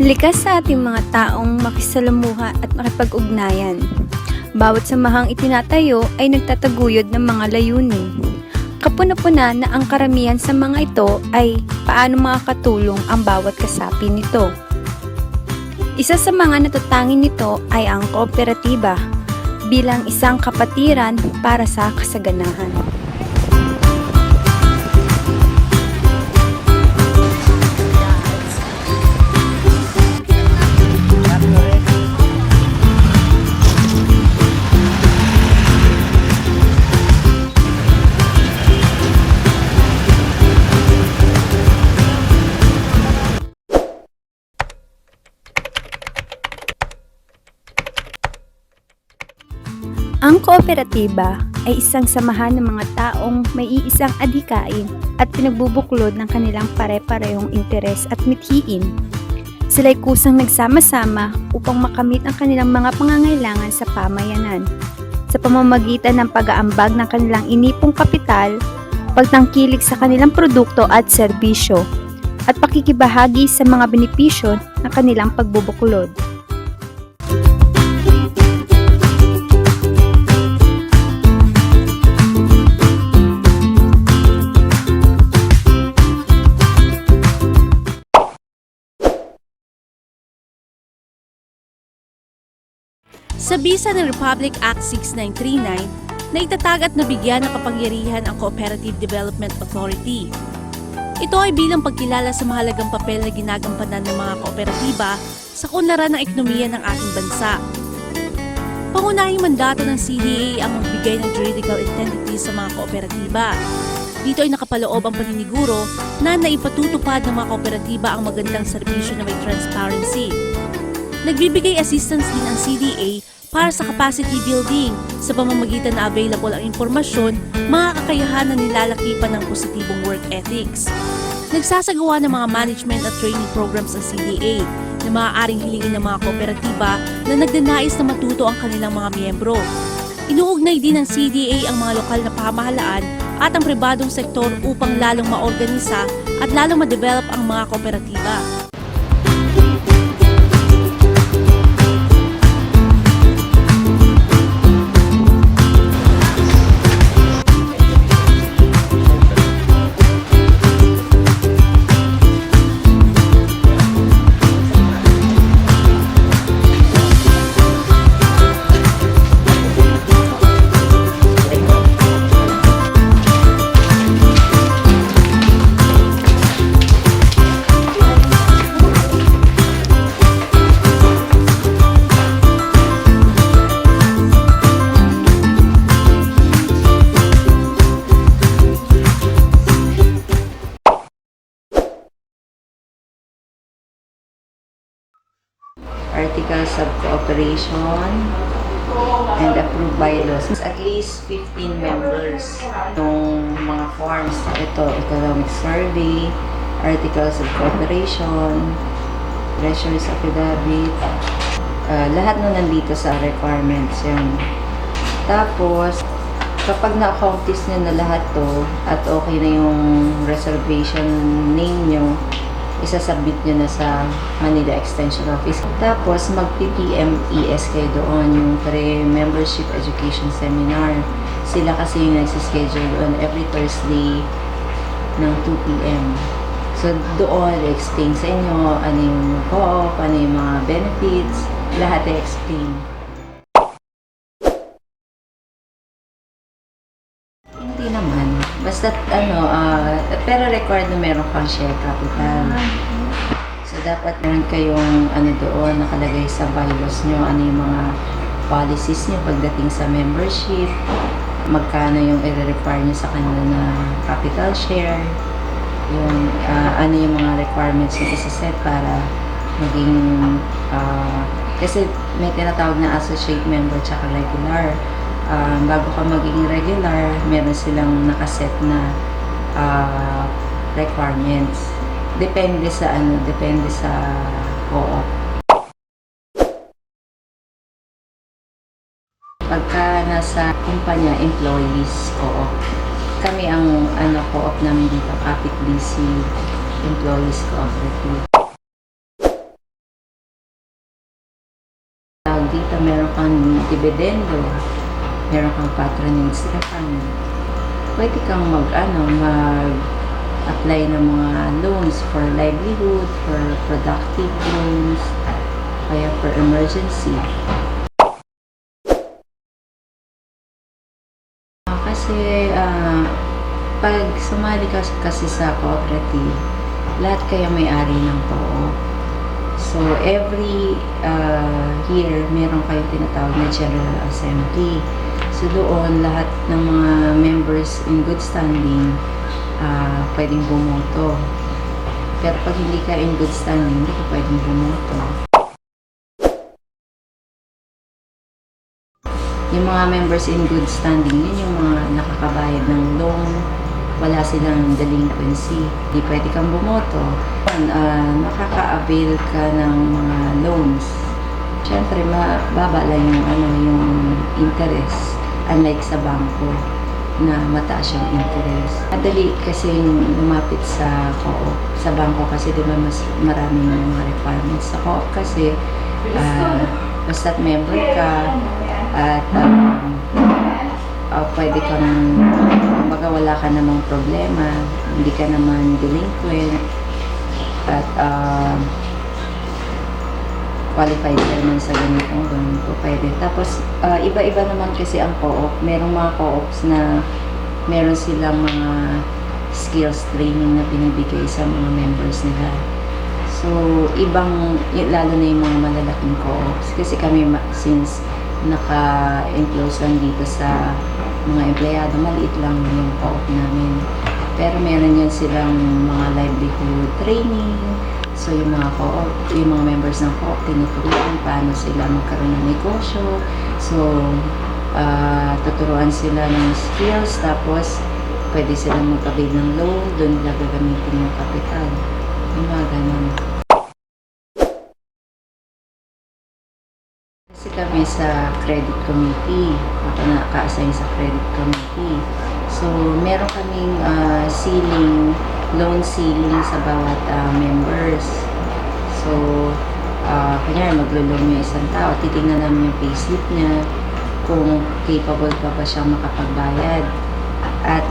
Likas sa ating mga taong makisalamuha at makipag-ugnayan. Bawat samahang itinatayo ay nagtataguyod ng mga layunin. Kapuna-puna na ang karamihan sa mga ito ay paano makakatulong ang bawat kasapi nito. Isa sa mga natatangin nito ay ang kooperatiba bilang isang kapatiran para sa kasaganahan. Ang kooperatiba ay isang samahan ng mga taong may iisang adhikain at pinagbubuklod ng kanilang pare-parehong interes at mithiin. Sila'y kusang nagsama-sama upang makamit ang kanilang mga pangangailangan sa pamayanan sa pamamagitan ng pag-aambag ng kanilang inipong kapital, pagtangkilik sa kanilang produkto at serbisyo, at pakikibahagi sa mga benepisyo ng kanilang pagbubuklod. Sa bisa ng Republic Act 6939, na itatag at nabigyan ng kapangyarihan ang Cooperative Development Authority. Ito ay bilang pagkilala sa mahalagang papel na ginagampanan ng mga kooperatiba sa kunlaran ng ekonomiya ng ating bansa. Pangunahing mandato ng CDA ang magbigay ng juridical identity sa mga kooperatiba. Dito ay nakapaloob ang paniniguro na naipatutupad ng mga kooperatiba ang magandang serbisyo na may transparency. Nagbibigay assistance din ang CDA para sa capacity building sa pamamagitan na available ang impormasyon, mga kakayahan na nilalakipan ng positibong work ethics. Nagsasagawa ng mga management at training programs ang CDA na maaaring hilingin ng mga kooperatiba na nagnanais na matuto ang kanilang mga miyembro. Inuugnay din ng CDA ang mga lokal na pamahalaan at ang pribadong sektor upang lalong maorganisa at lalong ma-develop ang mga kooperatiba. Articles of cooperation and approved bylaws. At least 15 members ng mga forms. Ito, economic survey, articles of cooperation, treasurer's affidavit, lahat na nandito sa requirements yan. Tapos, kapag na-accomplish nyo na lahat to at okay na yung reservation name nyo, isasubmit nyo na sa Manila Extension Office. Tapos, mag-PPMES kayo doon, yung pre-membership education seminar. Sila kasi yung nagsischedule on every Thursday ng 2 p.m. So, doon, i-explain sa inyo ano yung co-op, ano yung mga benefits, lahat i-explain. Hindi naman. Basta pero required na meron kang share capital. So, dapat meron kayong doon, nakalagay sa bylaws nyo, ano yung mga policies nyo pagdating sa membership, magkano yung i-require nyo sa kanila na capital share, yung ano yung mga requirements na isa-set para maging, kasi may tinatawag na associate member tsaka regular. Bago ka maging regular, meron silang nakaset na requirements. Depende sa co-op. Pagka nasa kumpanya, employees co-op. Kami ang co-op namin dito, Kapit BC Employees Cooperative. Tawag dito, meron kang dividendo, meron kang patronage refund. Pwede kang mag-apply ng mga loans for livelihood, for productive loans, kaya for emergency. Kasi pag sumali ka kasi sa cooperative, lahat kayo may-ari ng co-op. So, every year, meron kayong tinatawag na General Assembly. So, doon, lahat ng mga members in good standing, pwedeng bumoto. Pero pag hindi ka in good standing, hindi ka pwedeng bumoto. Yung mga members in good standing, yun yung mga nakakabayad ng loan, wala silang delinquency, hindi pwede kang bumoto. Nakaka-avail ka ng mga loans. Siyempre, mababa lang yung interest, unlike sa bangko na mataas yung interest. Madali kasi lumapit sa co-op. Sa bangko kasi di ba mas maraming mga requirements. Sa co-op kasi basta't member ka at pwede kang kumbaga wala ka namang problema, hindi ka naman delinquent at qualified ka naman sa ganitong ganito, pwede. Tapos iba-iba naman kasi ang co-op. Merong mga co-ops na meron silang mga skills training na binibigay sa mga members nila. So, lalo na yung mga malalaking co-ops. Kasi kami, since naka-enclose lang dito sa mga empleyado, maliit lang yung co-op namin. Pero meron yan silang mga livelihood training. So, yung mga co-op, yung mga members ng co-op, tinuturuan paano sila magkaroon ng negosyo. So, tuturuan sila ng skills, tapos pwede silang mag-avail ng loan, doon nila gagamitin yung kapital. Yung mga ganun. Kasi kami sa credit committee, ako naka-assign sa credit committee. So, meron kaming loan ceiling sa bawat members. So, kanya maglo-loan yung isang tao, titingnan namin yung payslip niya, kung capable pa ba siyang makapagbayad. At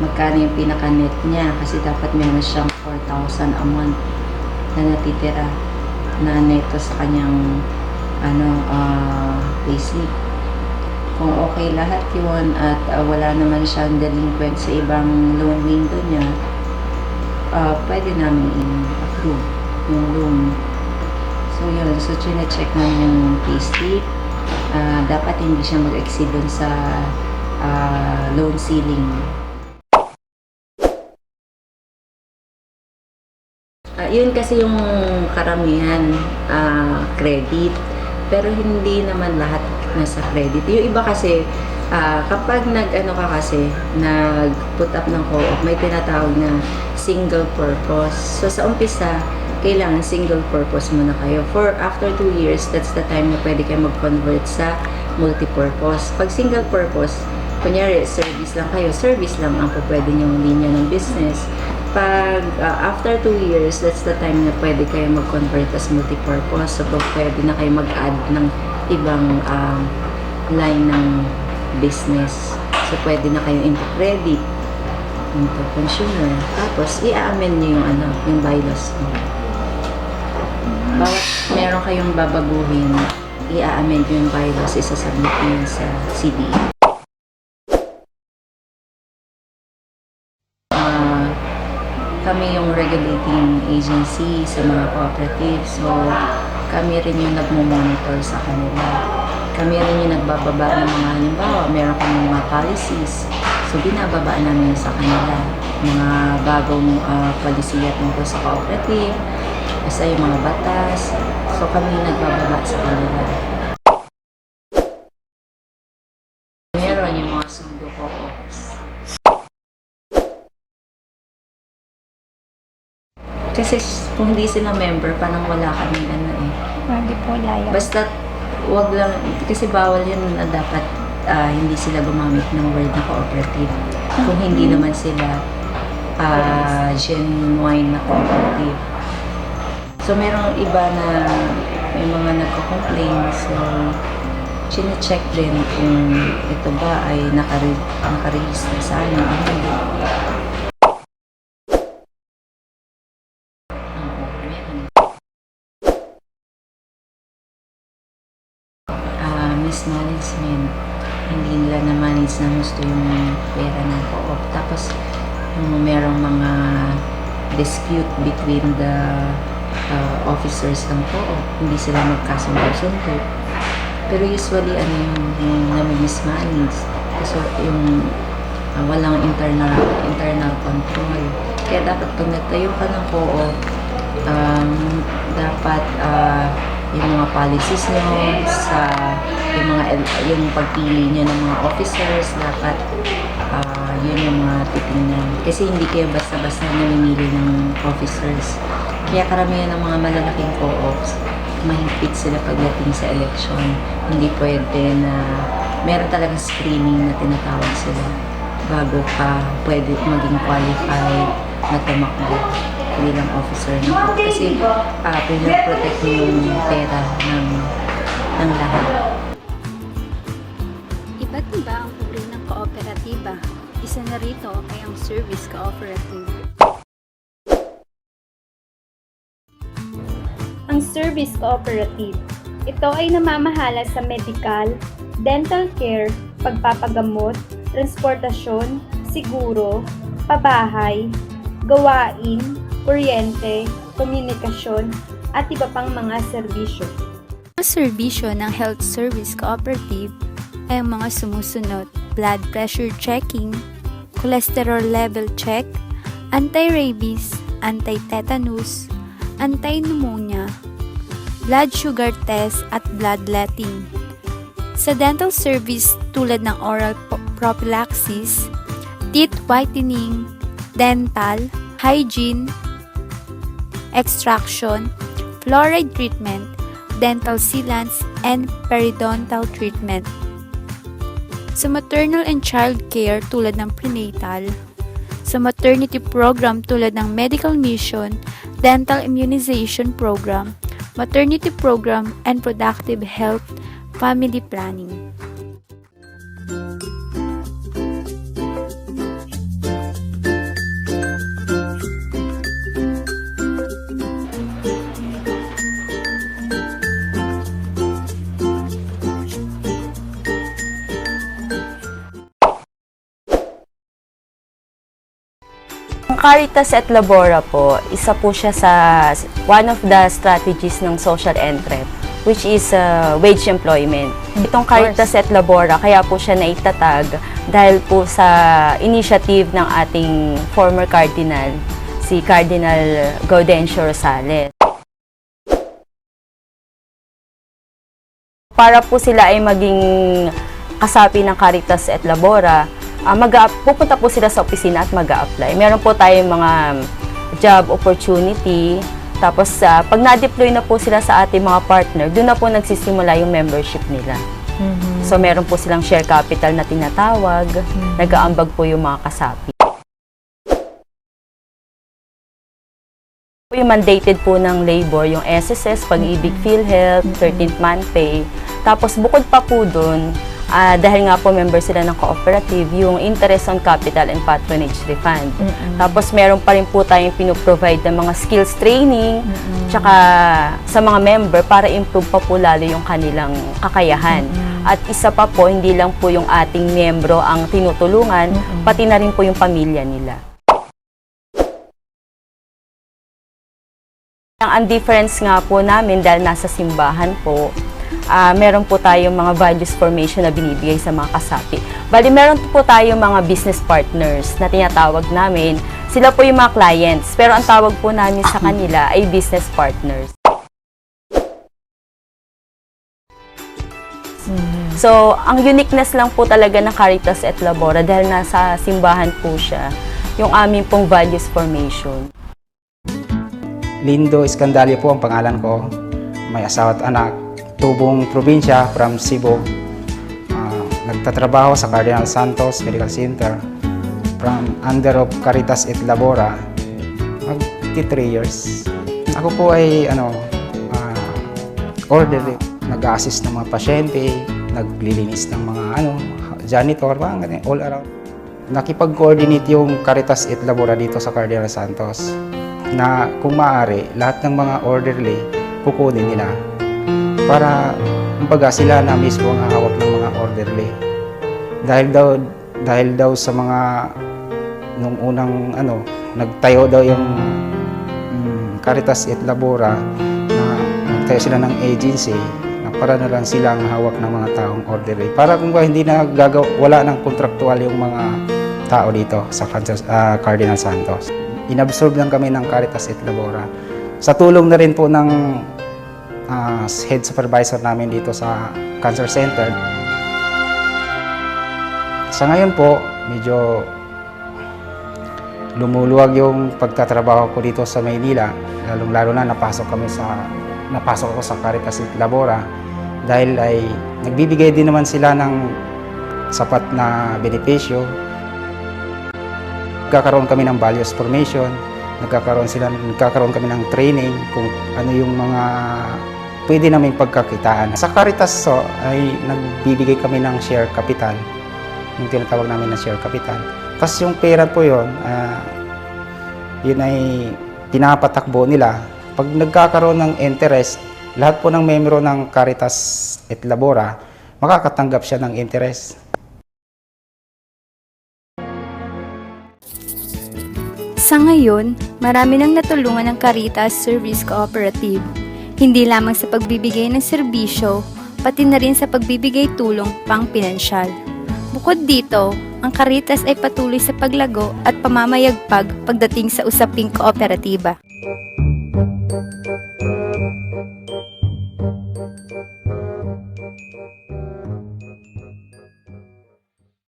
magkano yung pinaka-net niya, kasi dapat meron siyang 4,000 a month na natitira na neto sa kanyang payslip. Kung okay lahat yun at wala naman siyang delinquent sa ibang loan window niya, pwede namin i-approve yung loan. So yun, so chine-check namin yung payslip. Dapat hindi siya mag-exceed dun sa loan ceiling. Yun kasi yung karamihan credit, pero hindi naman lahat nasa credit. Yung iba kasi kapag nag-put up ng co-op, may tinatawag na single purpose. So sa umpisa, kailangan single purpose muna kayo. For after 2 years, that's the time na pwede kayo mag-convert sa multi-purpose. Pag single purpose, kunyari service lang kayo, service lang ang pwede niyong linya ng business. Pag after 2 years, that's the time na pwede kayo mag-convert as multi-purpose. So, pwede na kayo mag-add ng ibang line ng business. So, pwede na kayo into credit, into consumer. Tapos, i-amend nyo yung bylaws mo. Bawat meron kayong babaguhin, i-amend nyo yung bylaws, isasubmit nyo sa CDE. Kami yung regulating agency sa mga cooperative. So, kami rin yung nagmo-monitor sa kanila. Kami rin yung nagbababa ng mga halimbawa, meron kami mga policies. So, binababa namin sa kanila. Mga bagong polisiya tungkol sa cooperative, basta yung mga batas. So, kami yung nagbababa sa kanila. Meron yung mga pseudo co-ops. Kasi kung hindi sila member, parang wala kaming Hindi po laya. Basta wag lang, kasi bawal yun na dapat hindi sila gumamit ng word na cooperative. Kung hindi naman sila genuine na cooperative. So, merong iba na may mga nagko-complain. So, chine-check din kung ito ba ay nakaregister sa amin o hindi. Mismanagement. Hindi nila na-manage na gusto yung pera ng co-op. Tapos, merong mga dispute between the officers ng co-op. Hindi sila magkasundo-sundo. Pero usually, yung nami-mismanage. Kasi yung walang internal control. Kaya dapat pag nagtayo ka ng co-op, dapat yung mga policies nyo sa yung pagpili nyo ng mga officers, dapat yun yung mga titingnan. Kasi hindi kayo basta-basta namimili ng officers. Kaya karamihan ng mga malalaking co-ops, mahigpit sila pagdating sa election. Hindi pwede na meron talagang screening na tinatawag sila bago ka pwede maging qualified na tumakbo bilang officer ng co-op. Kasi pinaprotect mo yung pera ng lahat. Iba't iba ang uri ng kooperatiba. Isa na rito ay ang service cooperative. Ang service cooperative, ito ay namamahala sa medical, dental care, pagpapagamot, transportasyon, siguro, pabahay, gawain, kuryente, komunikasyon, at iba pang mga serbisyo. Ang serbisyo ng health service cooperative ay ang mga sumusunod: blood pressure checking, cholesterol level check, anti-rabies, anti-tetanus, anti-pneumonia, blood sugar test at bloodletting. Sa dental service tulad ng oral prophylaxis, teeth whitening, dental, hygiene, extraction, fluoride treatment, dental sealants, and periodontal treatment. Sa maternal and child care tulad ng prenatal, sa maternity program tulad ng medical mission, dental immunization program, maternity program, and productive health family planning. Ang Caritas et Labora po, isa po siya sa one of the strategies ng social entrep, which is wage employment. Itong Caritas et Labora, kaya po siya naitatag dahil po sa initiative ng ating former Cardinal, si Cardinal Gaudencio Rosales. Para po sila ay maging kasapi ng Caritas et Labora, pupunta po sila sa opisina at mag-a-apply. Meron po tayong mga job opportunity. Tapos, pag na-deploy na po sila sa ating mga partner, doon na po nagsisimula yung membership nila. So, meron po silang share capital na tinatawag. Nag-aambag po yung mga kasapi. Yung mandated po ng labor, yung SSS, Pag-ibig, PhilHealth, 13th month pay. Tapos, bukod pa po doon, dahil nga po member sila ng cooperative, yung interest on capital and patronage refund. Tapos meron pa rin po tayong pinoprovide ng mga skills training, tsaka sa mga member para improve pa po lalo yung kanilang kakayahan. At isa pa po, hindi lang po yung ating membro ang tinutulungan, pati na rin po yung pamilya nila. Ang difference nga po namin dahil nasa simbahan po, meron po tayong mga values formation na binibigay sa mga kasapi. Bali, meron po tayong mga business partners na tinatawag namin. Sila po yung mga clients, pero ang tawag po namin sa kanila ay business partners. So, ang uniqueness lang po talaga ng Caritas et Labora dahil nasa simbahan po siya, yung aming pong values formation. Lindo Escandalio po ang pangalan ko. May asawa at anak. tubong probinsya from Cebu. Nagtatrabaho sa Cardinal Santos Medical Center from under of Caritas et Labora. Magti 3 years. Ako po ay orderly, nag-assist ng mga pasyente, naglilinis ng mga janitor, mga ganyan, all around. Nakipag-coordinate yung Caritas et Labora dito sa Cardinal Santos na kung maaari, lahat ng mga orderly kukunin nila para kumbaga sila na mismo ang hawak ng mga orderly. Dahil daw sa mga nung unang nagtayo daw yung Caritas et Labora na nagtayo sila ng agency na para na lang silang hawak ng mga taong orderly. Para kung hindi na wala ng kontraktual yung mga tao dito sa Cardinal Santos. Inabsorb lang kami ng Caritas et Labora. Sa tulong na rin po ng head supervisor namin dito sa Cancer Center. Sa ngayon po, medyo lumuluwag yung pagtatrabaho ko dito sa Maynila. Lalong-lalo na napasok ako sa Caritas et Labora dahil ay nagbibigay din naman sila ng sapat na benepisyo. Nagkakaroon kami ng values formation, nagkakaroon kami ng training kung ano yung mga pwede namin pagkakitaan. Sa Caritas ay nagbibigay kami ng share capital, yung tinatawag namin na share capital. Tapos yung pera po yun ay pinapatakbo nila. Pag nagkakaroon ng interest, lahat po ng membro ng Caritas et Labora, makakatanggap siya ng interest. Sa ngayon, marami nang natulungan ng Caritas Service Cooperative, hindi lamang sa pagbibigay ng serbisyo, pati na rin sa pagbibigay tulong pang-pinansyal. Bukod dito, ang Caritas ay patuloy sa paglago at pamamayagpag pagdating sa usaping kooperatiba.